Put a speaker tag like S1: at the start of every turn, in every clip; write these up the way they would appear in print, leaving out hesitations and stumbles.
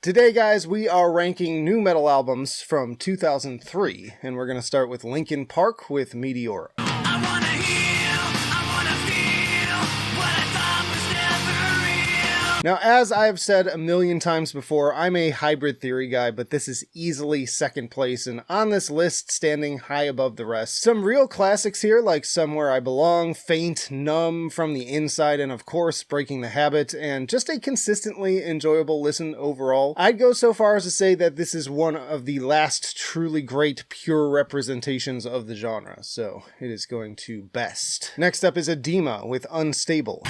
S1: Today, guys, we are ranking new metal albums from 2003, and we're going to start with Linkin Park with Meteora. Now, as I've said a million times before, I'm a hybrid theory guy, but this is easily second place, and on this list, standing high above the rest. Some real classics here, like Somewhere I Belong, Faint, Numb, From the Inside, and of course, Breaking the Habit, and just a consistently enjoyable listen overall. I'd go so far as to say that this is one of the last truly great pure representations of the genre, so it is going to best. Next up is Adema with Unstable.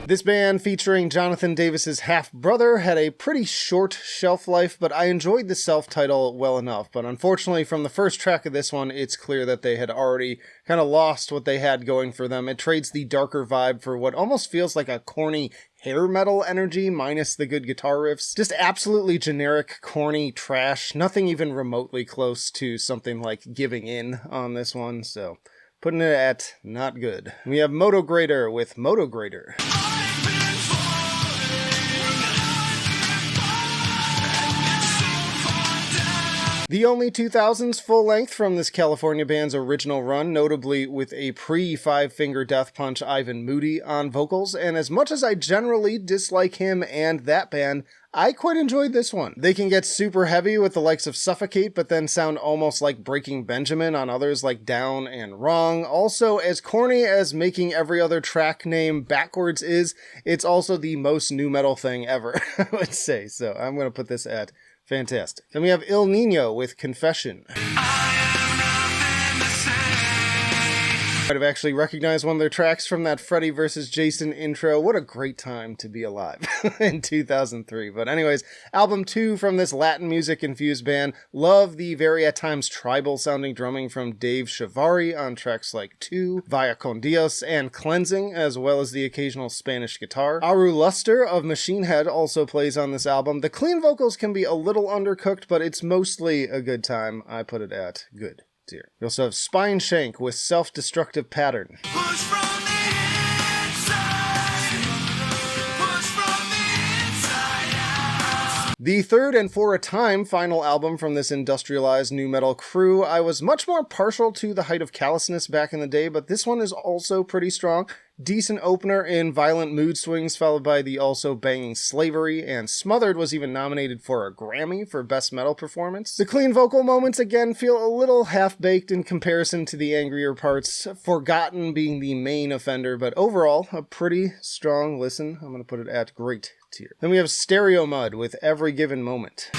S1: This band, featuring Jonathan Davis's half-brother, had a pretty short shelf life, but I enjoyed the self-title well enough. But unfortunately, from the first track of this one, it's clear that they had already kind of lost what they had going for them. It trades the darker vibe for what almost feels like a corny hair metal energy, minus the good guitar riffs. Just absolutely generic, corny trash. Nothing even remotely close to something like Giving In on this one, so putting it at not good. We have Motograter with Motograter. The only 2000s full length from this California band's original run, notably with a pre-Five Finger Death Punch Ivan Moody on vocals, and as much as I generally dislike him and that band, I quite enjoyed this one. They can get super heavy with the likes of Suffocate, but then sound almost like Breaking Benjamin on others like Down and Wrong. Also, as corny as making every other track name backwards is, it's also the most nu metal thing ever, I would say. So I'm going to put this at fantastic. Then we have Il Niño with Confession. Might have actually recognized one of their tracks from that Freddy vs. Jason intro. What a great time to be alive in 2003. But anyways, album 2 from this Latin music infused band. Love the very at times tribal sounding drumming from Dave Chavarri on tracks like 2, Vaya Con Dios, and Cleansing, as well as the occasional Spanish guitar. Aru Luster of Mushroomhead also plays on this album. The clean vocals can be a little undercooked, but it's mostly a good time. I put it at good tier. We also have Spineshank with Self-Destructive Pattern. Push from the inside. Push from the inside out. The third and for a time final album from this industrialized nu metal crew. I was much more partial to The Height of Callousness back in the day, but this one is also pretty strong. Decent opener in violent mood swings, followed by the also banging Slavery, and Smothered was even nominated for a Grammy for Best Metal Performance. The clean vocal moments again feel a little half-baked in comparison to the angrier parts, Forgotten being the main offender, but overall, a pretty strong listen. I'm going to put it at great tier. Then we have Stereomud with Every Given Moment.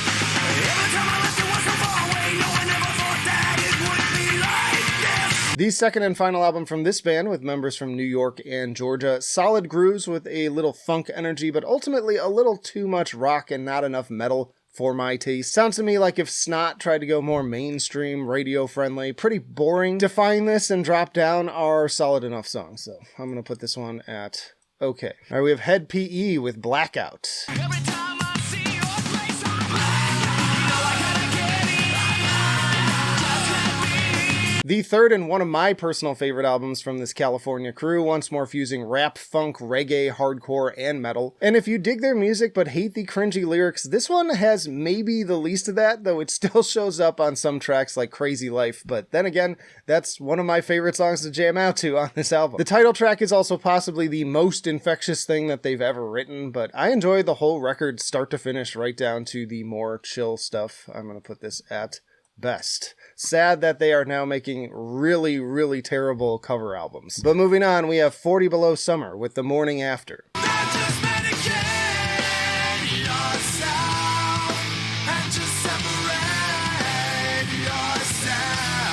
S1: The second and final album from this band, with members from New York and Georgia. Solid grooves with a little funk energy, but ultimately a little too much rock and not enough metal for my taste. Sounds to me like if Snot tried to go more mainstream, radio-friendly. Pretty boring. Define This and Drop Down are solid enough songs, so I'm going to put this one at okay. All right, we have Head PE with Blackout. The third and one of my personal favorite albums from this California crew, once more fusing rap, funk, reggae, hardcore, and metal. And if you dig their music but hate the cringy lyrics, this one has maybe the least of that, though it still shows up on some tracks like Crazy Life. But then again, that's one of my favorite songs to jam out to on this album. The title track is also possibly the most infectious thing that they've ever written, but I enjoy the whole record start to finish, right down to the more chill stuff. I'm going to put this at best. Sad that they are now making really, really terrible cover albums. But moving on, we have 40 Below Summer with The Morning After.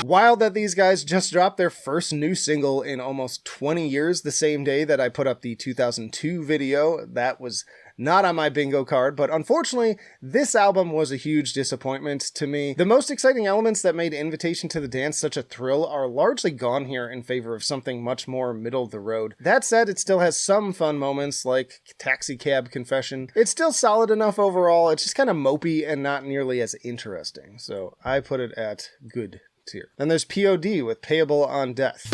S1: Wild that these guys just dropped their first new single in almost 20 years, the same day that I put up the 2002 video. That was not on my bingo card, but unfortunately, this album was a huge disappointment to me. The most exciting elements that made Invitation to the Dance such a thrill are largely gone here in favor of something much more middle of the road. That said, it still has some fun moments, like Taxi Cab Confession. It's still solid enough overall, it's just kind of mopey and not nearly as interesting, so I put it at good tier. Then there's POD with Payable on Death.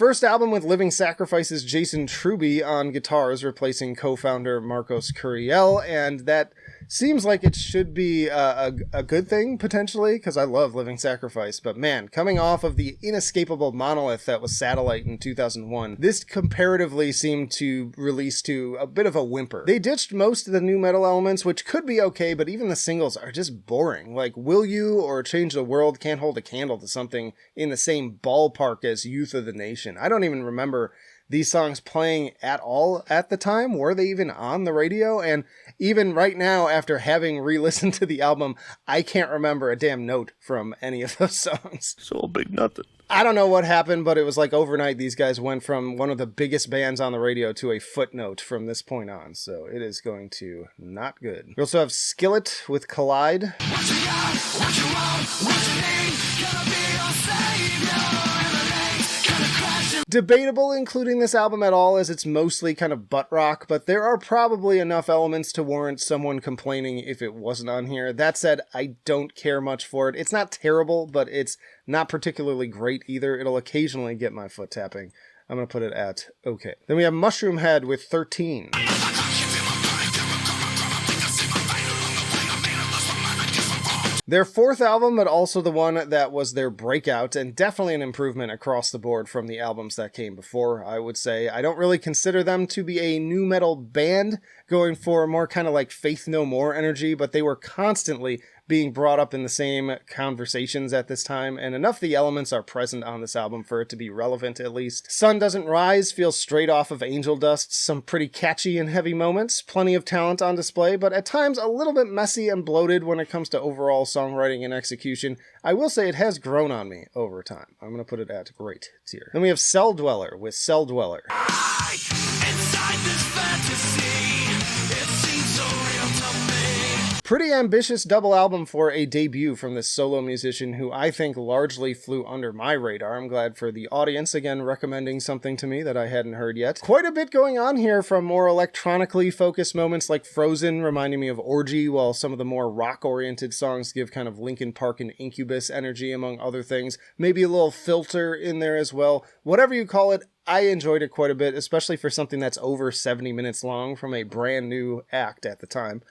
S1: First album with Living Sacrifice's Jason Truby on guitars, replacing co-founder Marcos Curiel, and that seems like it should be a good thing, potentially, because I love Living Sacrifice, but man, coming off of the inescapable monolith that was Satellite in 2001, this comparatively seemed to release to a bit of a whimper. They ditched most of the new metal elements, which could be okay, but even the singles are just boring. Like Will You or Change the World can't hold a candle to something in the same ballpark as Youth of the Nation. I don't even remember these songs playing at all at the time. Were they even on the radio? And even right now, after having re-listened to the album, I can't remember a damn note from any of those songs.
S2: It's all big nothing.
S1: I don't know what happened, but it was like overnight these guys went from one of the biggest bands on the radio to a footnote from this point on. So it is going to not good. We also have Skillet with Collide.
S3: What you got, what you want, what you need, gonna be your savior.
S1: Debatable including this album at all, as it's mostly kind of butt rock, but there are probably enough elements to warrant someone complaining if it wasn't on here. That said, I don't care much for it. It's not terrible, but it's not particularly great either. It'll occasionally get my foot tapping. I'm going to put it at okay. Then we have Mushroomhead with 13. Their fourth album, but also the one that was their breakout, and definitely an improvement across the board from the albums that came before, I would say. I don't really consider them to be a nu metal band, going for more kind of like Faith No More energy, but they were constantly being brought up in the same conversations at this time, and enough of the elements are present on this album for it to be relevant at least. Sun Doesn't Rise feels straight off of Angel Dust, some pretty catchy and heavy moments, plenty of talent on display, but at times a little bit messy and bloated when it comes to overall songwriting and execution. I will say it has grown on me over time. I'm going to put it at great tier. Then we have Celldweller with Celldweller.
S3: Inside this fantasy, it seems so real to me.
S1: Pretty ambitious double album for a debut from this solo musician who I think largely flew under my radar. I'm glad for the audience, again, recommending something to me that I hadn't heard yet. Quite a bit going on here, from more electronically focused moments like Frozen, reminding me of Orgy, while some of the more rock-oriented songs give kind of Linkin Park and Incubus energy, among other things. Maybe a little Filter in there as well. Whatever you call it, I enjoyed it quite a bit, especially for something that's over 70 minutes long from a brand new act at the time.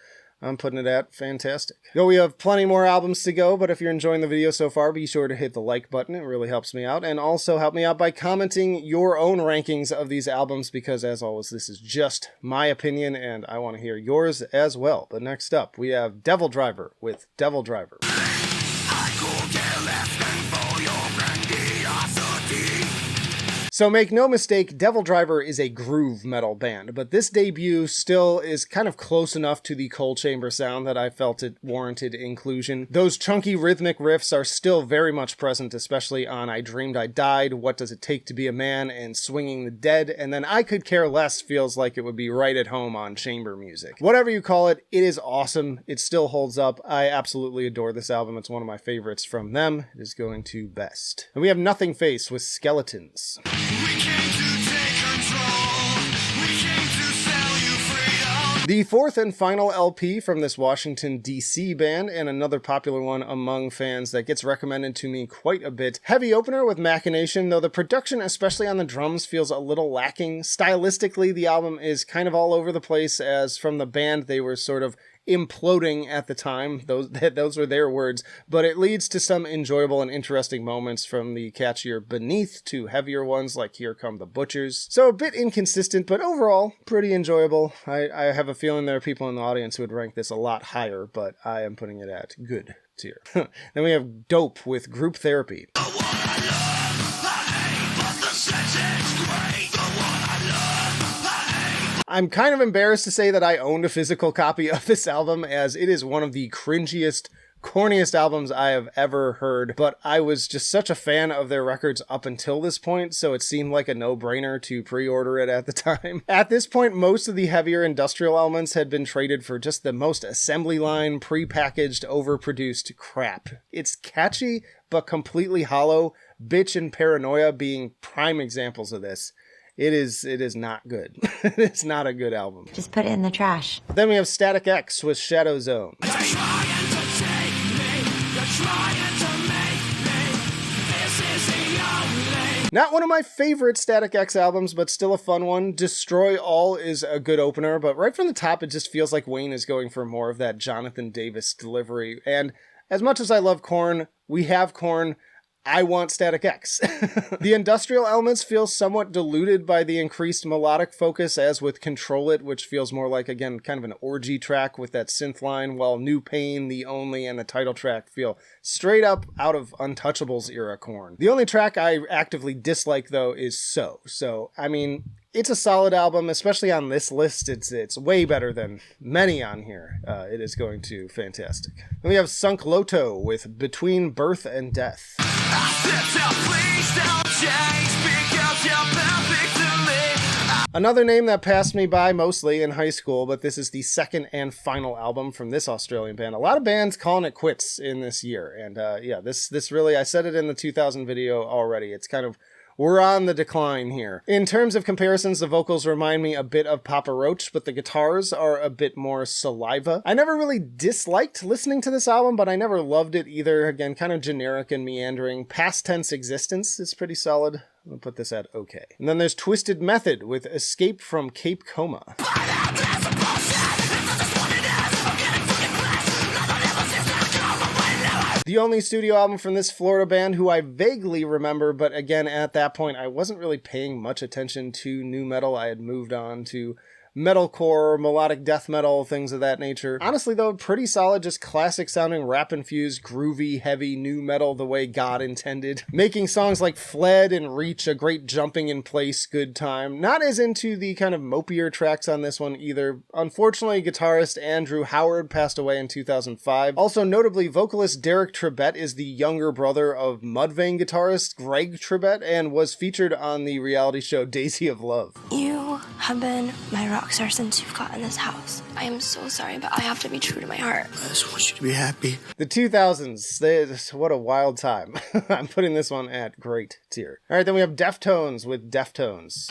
S1: I'm putting it at fantastic. Yo, we have plenty more albums to go, but if you're enjoying the video so far, be sure to hit the like button. It really helps me out. And also help me out by commenting your own rankings of these albums, because as always, this is just my opinion and I want to hear yours as well. But next up, we have Devildriver with Devildriver. So make no mistake, Devildriver is a groove metal band, but this debut still is kind of close enough to the Coal Chamber sound that I felt it warranted inclusion. Those chunky rhythmic riffs are still very much present, especially on I Dreamed I Died, What Does It Take to Be a Man, and Swinging the Dead, and then I Could Care Less feels like it would be right at home on chamber music. Whatever you call it, it is awesome. It still holds up. I absolutely adore this album. It's one of my favorites from them. It is going to best. And we have Nothingface with Skeletons.
S3: We came to take control. We came to sell you freedom.
S1: The fourth and final LP from this Washington, D.C. band, and another popular one among fans that gets recommended to me quite a bit. Heavy opener with Machination, though the production, especially on the drums, feels a little lacking. Stylistically, the album is kind of all over the place, as from the band they were sort of imploding at the time. Those were their words, but it leads to some enjoyable and interesting moments, from the catchier Beneath to heavier ones like Here Come the Butchers. So a bit inconsistent, but overall pretty enjoyable. I have a feeling there are people in the audience who would rank this a lot higher, but I am putting it at good tier. Then we have Dope with Group Therapy. I'm kind of embarrassed to say that I owned a physical copy of this album, as it is one of the cringiest, corniest albums I have ever heard, but I was just such a fan of their records up until this point, so it seemed like a no-brainer to pre-order it at the time. At this point, most of the heavier industrial elements had been traded for just the most assembly line, pre-packaged, overproduced crap. It's catchy, but completely hollow, Bitch and Paranoia being prime examples of this. It is not good. It's not a good album.
S4: Just put it in the trash.
S1: Then we have Static X with Shadow Zone. Not one of my favorite Static X albums, but still a fun one. Destroy All is a good opener, but right from the top, it just feels like Wayne is going for more of that Jonathan Davis delivery. And as much as I love Korn, we have Korn. I want Static X. The industrial elements feel somewhat diluted by the increased melodic focus, as with Control It, which feels more like, again, kind of an orgy track with that synth line, while New Pain, The Only, and the title track feel straight up out of Untouchables era Korn. The only track I actively dislike, though, is So, I mean, it's a solid album, especially on this list. It's way better than many on here. It is going to fantastic. Then we have Sunk Loto with Between Birth and Death. Another name that passed me by mostly in high school, but this is the second and final album from this Australian band. A lot of bands calling it quits in this year, and yeah, this really, I said it in the 2000 video already, it's kind of, we're on the decline here. In terms of comparisons, the vocals remind me a bit of Papa Roach, but the guitars are a bit more Saliva. I never really disliked listening to this album, but I never loved it either. Again, kind of generic and meandering. Past Tense Existence is pretty solid. I'll put this at okay. And then there's Twisted Method with Escape from Cape Coma. The only studio album from this Florida band who I vaguely remember, but again, at that point, I wasn't really paying much attention to nu metal. I had moved on to metalcore, melodic death metal, things of that nature. Honestly though, pretty solid, just classic sounding rap-infused, groovy, heavy nu metal the way God intended. Making songs like Fled and Reach a great jumping in place good time. Not as into the kind of mopier tracks on this one either. Unfortunately, guitarist Andrew Howard passed away in 2005. Also notably, vocalist Derek Trebet is the younger brother of Mudvayne guitarist Greg Trebet and was featured on the reality show Daisy of Love.
S2: You have been my rock star since you've gotten this house. I am so sorry, but I have to be true to my heart.
S4: I just want you to be happy.
S1: The 2000s, what a wild time. I'm putting this one at great tier. All right, then we have Deftones with Deftones.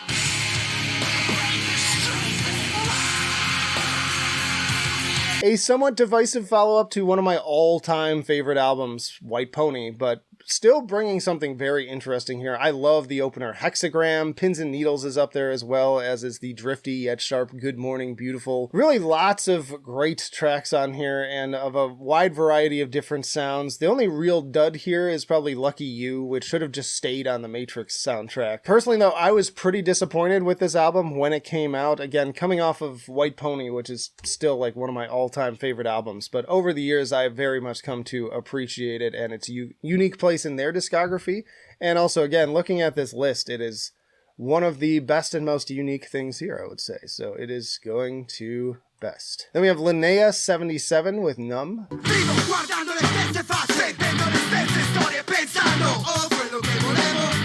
S1: A somewhat divisive follow-up to one of my all-time favorite albums, White Pony, but still bringing something very interesting here. I love the opener Hexagram. Pins and Needles is up there as well, as is the drifty yet sharp Good Morning Beautiful. Really lots of great tracks on here and of a wide variety of different sounds. The only real dud here is probably Lucky You, which should have just stayed on the Matrix soundtrack. Personally though, I was pretty disappointed with this album when it came out. Again, coming off of White Pony, which is still like one of my all-time favorite albums, but over the years I've very much come to appreciate it and its unique place in their discography. And also, again, looking at this list, it is one of the best and most unique things here, I would say. So it is going to best. Then we have Linea 77 with Numb.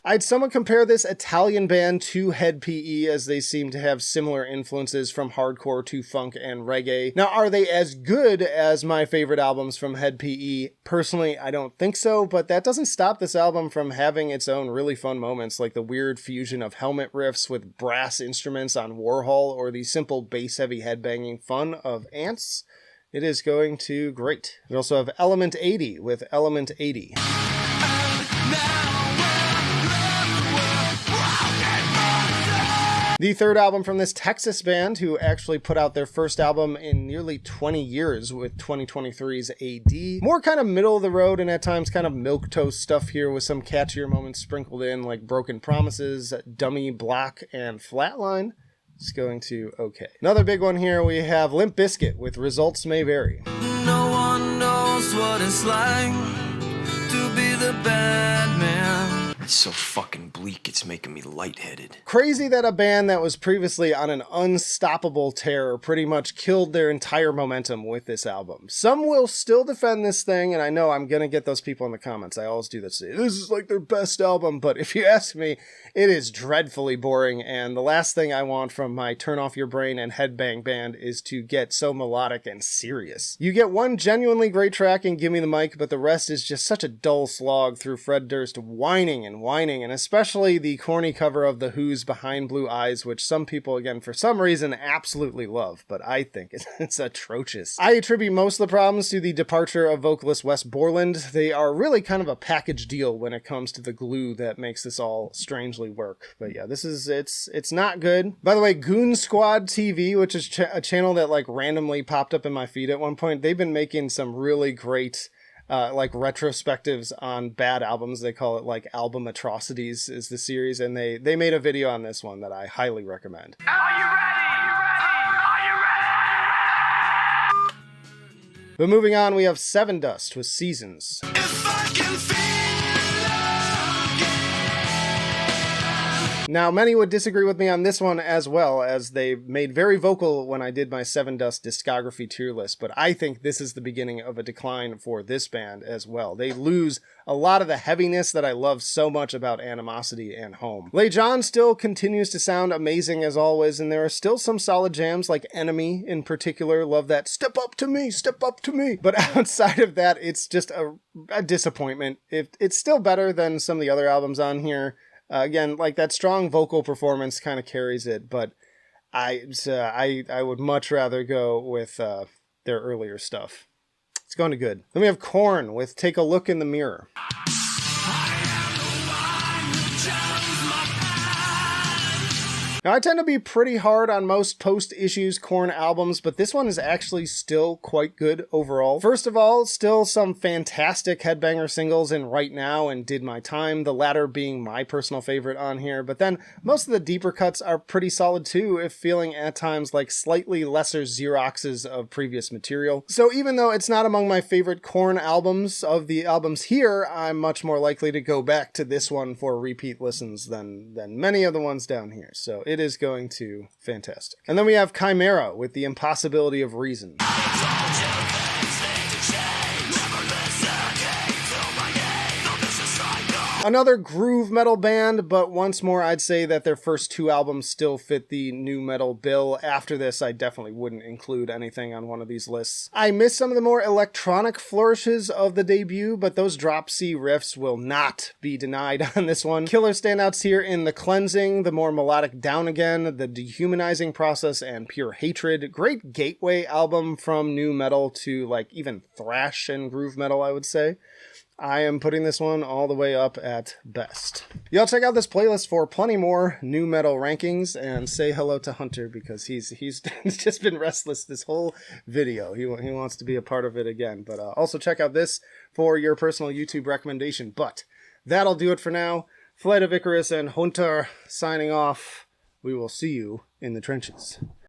S1: I'd somewhat compare this Italian band to Head PE, as they seem to have similar influences from hardcore to funk and reggae. Now, are they as good as my favorite albums from Head PE? Personally, I don't think so, but that doesn't stop this album from having its own really fun moments, like the weird fusion of helmet riffs with brass instruments on Warhol, or the simple bass-heavy headbanging fun of Ants. It is going to great. We also have Element 80 with Element 80. The third album from this Texas band, who actually put out their first album in nearly 20 years with 2023's AD. More kind of middle of the road and at times kind of milquetoast stuff here with some catchier moments sprinkled in like Broken Promises, Dummy Block, and Flatline. It's going to okay. Another big one here, we have Limp Bizkit with Results May Vary.
S3: No one knows what it's like to be the bad man.
S4: It's so fucking bleak, it's making me lightheaded.
S1: Crazy that a band that was previously on an unstoppable tear pretty much killed their entire momentum with this album. Some will still defend this thing, and I know I'm gonna get those people in the comments. I always do this. This is like their best album, but if you ask me, it is dreadfully boring, and the last thing I want from my Turn Off Your Brain and Headbang band is to get so melodic and serious. You get one genuinely great track in Gimme the Mic, but the rest is just such a dull slog through Fred Durst whining and and whining, and especially the corny cover of The Who's Behind Blue Eyes, which some people, again, for some reason, absolutely love, but I think it's atrocious. I attribute most of the problems to the departure of vocalist Wes Borland. They are really kind of a package deal when it comes to the glue that makes this all strangely work. But yeah, it's not good. By the way, Goon Squad TV, which is a channel that like randomly popped up in my feed at one point, they've been making some really great like retrospectives on bad albums. They call it like Album Atrocities is the series, and they made a video on this one that I highly recommend.
S3: Are you ready? Are you ready?
S1: But moving on, we have Sevendust with Seasons.
S3: If I can feel
S1: Now, many would disagree with me on this one as well, as they made very vocal when I did my Sevendust discography tier list, but I think this is the beginning of a decline for this band as well. They lose a lot of the heaviness that I love so much about Animosity and Home. Le John still continues to sound amazing as always, and there are still some solid jams like Enemy in particular. Love that step up to me, step up to me. But outside of that, it's just a disappointment. It's still better than some of the other albums on here. Again, like that strong vocal performance kind of carries it, but I would much rather go with their earlier stuff. It's going to good. Then we have Korn with Take a Look in the Mirror. Now, I tend to be pretty hard on most post-issues Korn albums, but this one is actually still quite good overall. First of all, still some fantastic headbanger singles in Right Now and Did My Time, the latter being my personal favorite on here, but then most of the deeper cuts are pretty solid too, if feeling at times like slightly lesser Xeroxes of previous material. So even though it's not among my favorite Korn albums of the albums here, I'm much more likely to go back to this one for repeat listens than many of the ones down here. So it is going to fantastic. And then we have Chimaira with The Impossibility of Reason. Another groove metal band, but once more I'd say that their first two albums still fit the new metal bill. After this, I definitely wouldn't include anything on one of these lists. I miss some of the more electronic flourishes of the debut, but those drop C riffs will not be denied on this one. Killer standouts here in The Cleansing, the more melodic Down Again, the Dehumanizing Process, and Pure Hatred. Great gateway album from new metal to like even thrash and groove metal, I would say. I am putting this one all the way up at best. Y'all check out this playlist for plenty more new metal rankings, and say hello to Hunter because he's just been restless this whole video. He wants to be a part of it again. But also check out this for your personal YouTube recommendation. But that'll do it for now. Flight of Icarus and Hunter signing off. We will see you in the trenches.